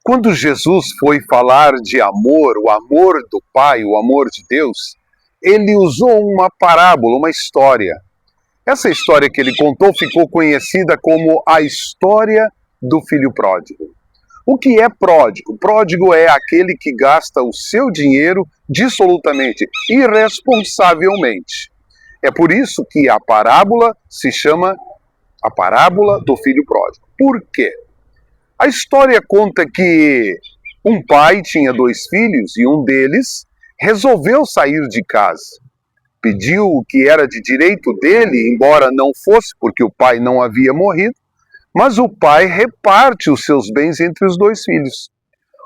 Quando Jesus foi falar de amor, o amor do Pai, o amor de Deus, ele usou uma parábola, uma história. Essa história que ele contou ficou conhecida como a história do filho pródigo. O que é pródigo? Pródigo é aquele que gasta o seu dinheiro dissolutamente, irresponsavelmente. É por isso que a parábola se chama a parábola do filho pródigo. Por quê? A história conta que um pai tinha 2 filhos e um deles resolveu sair de casa. Pediu o que era de direito dele, embora não fosse, porque o pai não havia morrido, mas o pai reparte os seus bens entre os 2 filhos.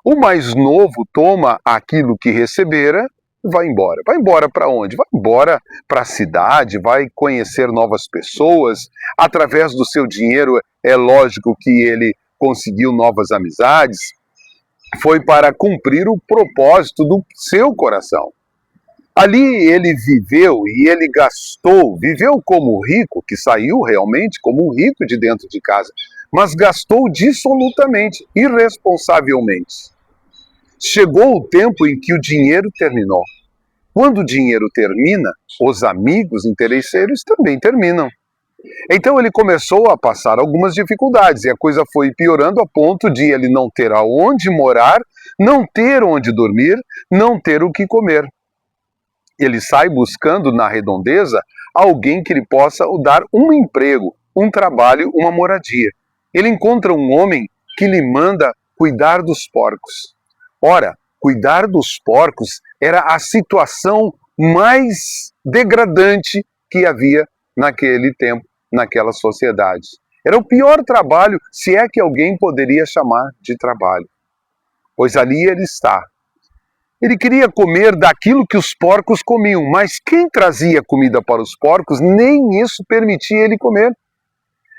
O mais novo toma aquilo que recebera e vai embora. Vai embora para onde? Vai embora para a cidade, vai conhecer novas pessoas. Através do seu dinheiro, é lógico que ele conseguiu novas amizades. Foi para cumprir o propósito do seu coração. Ali ele viveu e ele gastou, viveu como rico, que saiu realmente como um rico de dentro de casa, mas gastou dissolutamente, irresponsavelmente. Chegou o tempo em que o dinheiro terminou. Quando o dinheiro termina, os amigos interesseiros também terminam. Então ele começou a passar algumas dificuldades e a coisa foi piorando a ponto de ele não ter aonde morar, não ter onde dormir, não ter o que comer. Ele sai buscando na redondeza alguém que lhe possa dar um emprego, um trabalho, uma moradia. Ele encontra um homem que lhe manda cuidar dos porcos. Ora, cuidar dos porcos era a situação mais degradante que havia naquele tempo, naquela sociedade. Era o pior trabalho, se é que alguém poderia chamar de trabalho. Pois ali ele está. Ele queria comer daquilo que os porcos comiam, mas quem trazia comida para os porcos, nem isso permitia ele comer.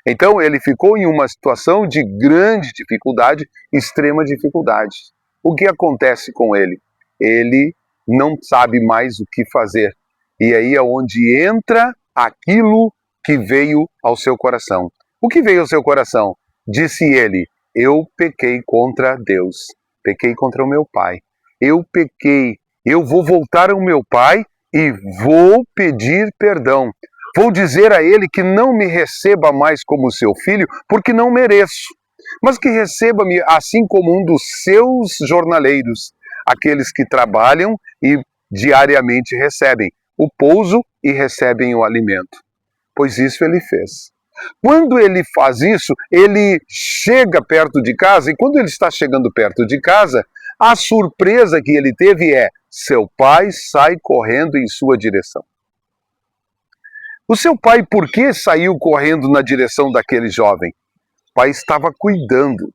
Então ele ficou em uma situação de grande dificuldade, extrema dificuldade. O que acontece com ele? Ele não sabe mais o que fazer. E aí é onde entra aquilo que veio ao seu coração. O que veio ao seu coração? Disse ele: eu pequei contra Deus, pequei contra o meu pai. Eu pequei, eu vou voltar ao meu pai e vou pedir perdão. Vou dizer a ele que não me receba mais como seu filho, porque não mereço, mas que receba-me assim como um dos seus jornaleiros, aqueles que trabalham e diariamente recebem o pouso e recebem o alimento. Pois isso ele fez. Quando ele faz isso, ele chega perto de casa, e quando ele está chegando perto de casa, a surpresa que ele teve é: seu pai sai correndo em sua direção. O seu pai, por que saiu correndo na direção daquele jovem? O pai estava cuidando,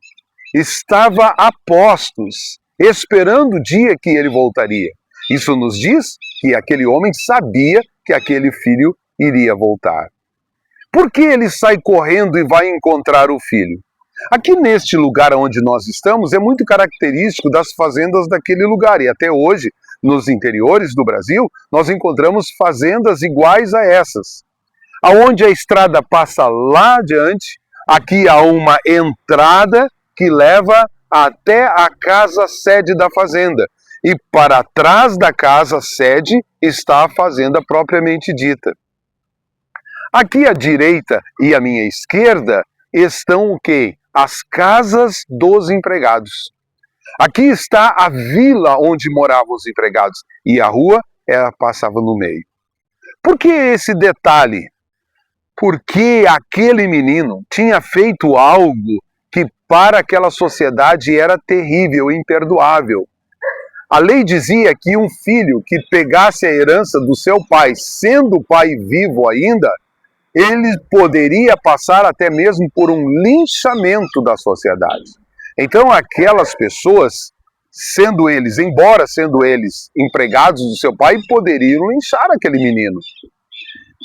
estava a postos, esperando o dia que ele voltaria. Isso nos diz que aquele homem sabia que aquele filho iria voltar. Por que ele sai correndo e vai encontrar o filho? Aqui neste lugar onde nós estamos é muito característico das fazendas daquele lugar, e até hoje, nos interiores do Brasil, nós encontramos fazendas iguais a essas. Aonde a estrada passa lá adiante, aqui há uma entrada que leva até a casa sede da fazenda, e para trás da casa sede está a fazenda propriamente dita. Aqui à direita e à minha esquerda estão o quê? As casas dos empregados. Aqui está a vila onde moravam os empregados e a rua ela passava no meio. Por que esse detalhe? Porque aquele menino tinha feito algo que para aquela sociedade era terrível, imperdoável. A lei dizia que um filho que pegasse a herança do seu pai, sendo o pai vivo ainda, ele poderia passar até mesmo por um linchamento da sociedade. Então aquelas pessoas, embora sendo eles empregados do seu pai, poderiam linchar aquele menino.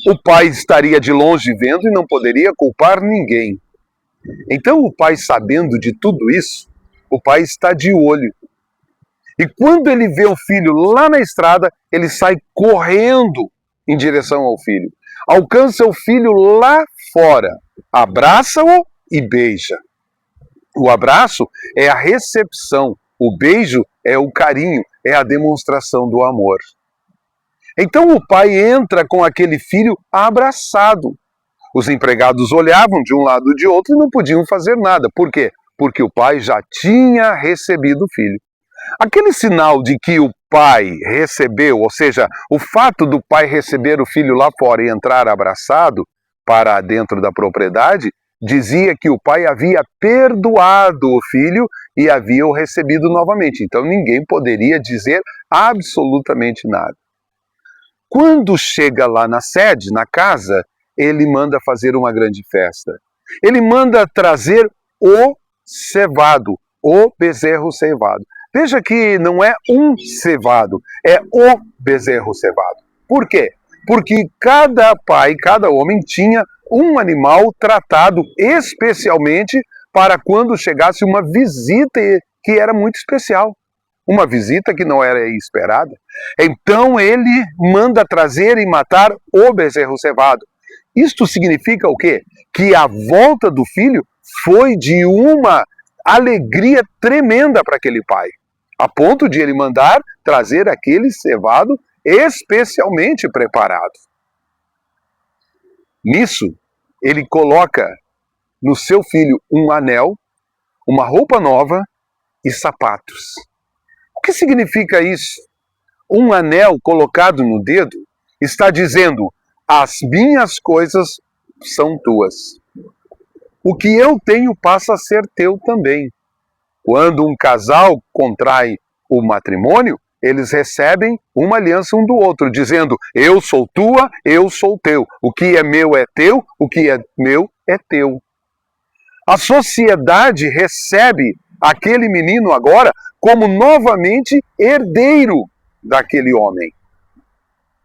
O pai estaria de longe vendo e não poderia culpar ninguém. Então o pai, sabendo de tudo isso, o pai está de olho. E quando ele vê o filho lá na estrada, ele sai correndo em direção ao filho. Alcança o filho lá fora, abraça-o e beija. O abraço é a recepção, o beijo é o carinho, é a demonstração do amor. Então o pai entra com aquele filho abraçado. Os empregados olhavam de um lado e de outro e não podiam fazer nada. Por quê? Porque o pai já tinha recebido o filho. Aquele sinal de que o pai recebeu, ou seja, o fato do pai receber o filho lá fora e entrar abraçado para dentro da propriedade, dizia que o pai havia perdoado o filho e havia o recebido novamente. Então ninguém poderia dizer absolutamente nada. Quando chega lá na sede, na casa, ele manda fazer uma grande festa. Ele manda trazer o cevado, o bezerro cevado. Veja que não é um cevado, é o bezerro cevado. Por quê? Porque cada pai, cada homem tinha um animal tratado especialmente para quando chegasse uma visita que era muito especial. Uma visita que não era esperada. Então ele manda trazer e matar o bezerro cevado. Isto significa o quê? Que a volta do filho foi de uma alegria tremenda para aquele pai, a ponto de ele mandar trazer aquele cevado especialmente preparado. Nisso, ele coloca no seu filho um anel, uma roupa nova e sapatos. O que significa isso? Um anel colocado no dedo está dizendo: as minhas coisas são tuas. O que eu tenho passa a ser teu também. Quando um casal contrai o matrimônio, eles recebem uma aliança um do outro, dizendo: eu sou tua, eu sou teu. O que é meu é teu, o que é meu é teu. A sociedade recebe aquele menino agora como novamente herdeiro daquele homem.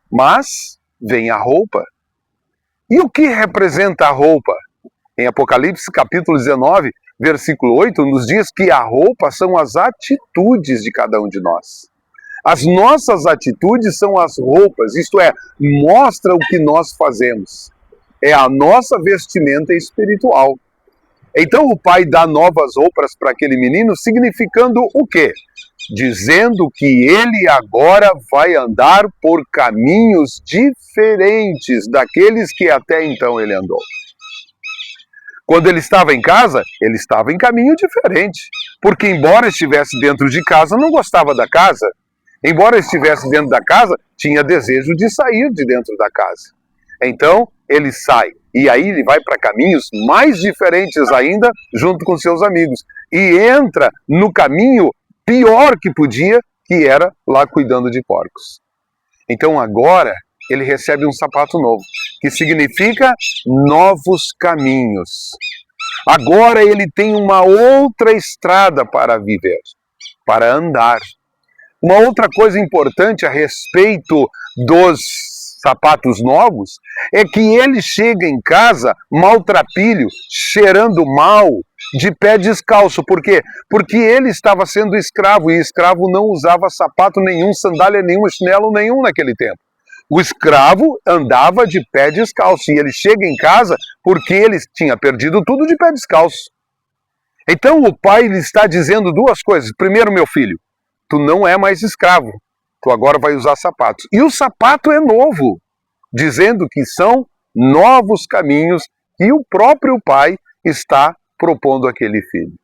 Mas vem a roupa. E o que representa a roupa? Em Apocalipse capítulo 19, versículo 8, nos diz que a roupa são as atitudes de cada um de nós. As nossas atitudes são as roupas, isto é, mostra o que nós fazemos. É a nossa vestimenta espiritual. Então o pai dá novas roupas para aquele menino, significando o quê? Dizendo que ele agora vai andar por caminhos diferentes daqueles que até então ele andou. Quando ele estava em casa, ele estava em caminho diferente. Porque embora estivesse dentro de casa, não gostava da casa. Embora estivesse dentro da casa, tinha desejo de sair de dentro da casa. Então, ele sai. E aí ele vai para caminhos mais diferentes ainda, junto com seus amigos. E entra no caminho pior que podia, que era lá cuidando de porcos. Então agora ele recebe um sapato novo, que significa novos caminhos. Agora ele tem uma outra estrada para viver, para andar. Uma outra coisa importante a respeito dos sapatos novos é que ele chega em casa maltrapilho, cheirando mal, de pé descalço. Por quê? Porque ele estava sendo escravo e escravo não usava sapato nenhum, sandália nenhuma, chinelo nenhum naquele tempo. O escravo andava de pé descalço e ele chega em casa porque ele tinha perdido tudo de pé descalço. Então o pai lhe está dizendo duas coisas. Primeiro, meu filho, tu não é mais escravo, tu agora vai usar sapatos. E o sapato é novo, dizendo que são novos caminhos que o próprio pai está propondo àquele filho.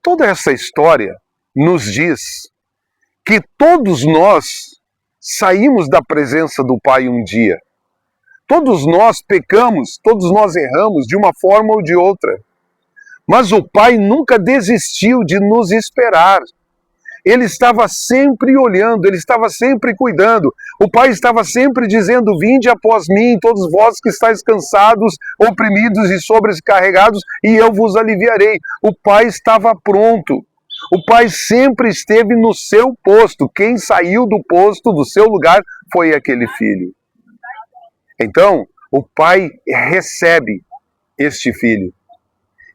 Toda essa história nos diz que todos nós saímos da presença do Pai um dia. Todos nós pecamos, todos nós erramos de uma forma ou de outra. Mas o Pai nunca desistiu de nos esperar. Ele estava sempre olhando, ele estava sempre cuidando. O Pai estava sempre dizendo: vinde após mim, todos vós que estáis cansados, oprimidos e sobrecarregados, e eu vos aliviarei. O Pai estava pronto. O Pai sempre esteve no seu posto. Quem saiu do posto, do seu lugar, foi aquele filho. Então, o Pai recebe este filho.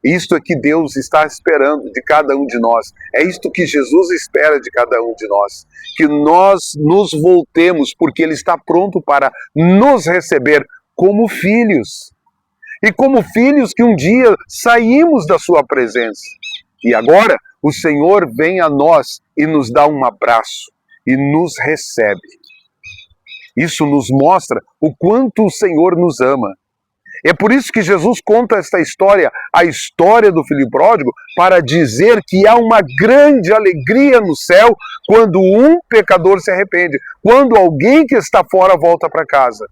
Isto é que Deus está esperando de cada um de nós. É isto que Jesus espera de cada um de nós. Que nós nos voltemos, porque Ele está pronto para nos receber como filhos. e como filhos que um dia saímos da sua presença. E agora o Senhor vem a nós e nos dá um abraço e nos recebe. Isso nos mostra o quanto o Senhor nos ama. É por isso que Jesus conta esta história, a história do filho pródigo, para dizer que há uma grande alegria no céu quando um pecador se arrepende, quando alguém que está fora volta para casa.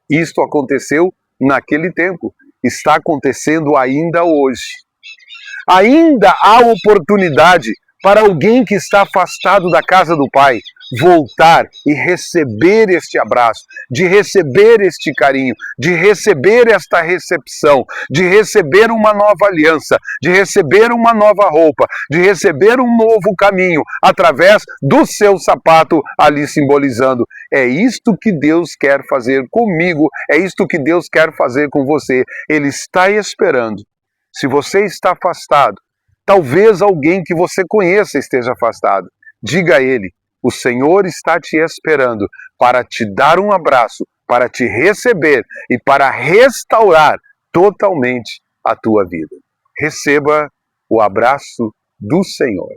Isto aconteceu naquele tempo, está acontecendo ainda hoje. Ainda há oportunidade para alguém que está afastado da casa do Pai voltar e receber este abraço, de receber este carinho, de receber esta recepção, de receber uma nova aliança, de receber uma nova roupa, de receber um novo caminho através do seu sapato ali simbolizando. É isto que Deus quer fazer comigo, é isto que Deus quer fazer com você. Ele está esperando. Se você está afastado, talvez alguém que você conheça esteja afastado, diga a ele: o Senhor está te esperando para te dar um abraço, para te receber e para restaurar totalmente a tua vida. Receba o abraço do Senhor.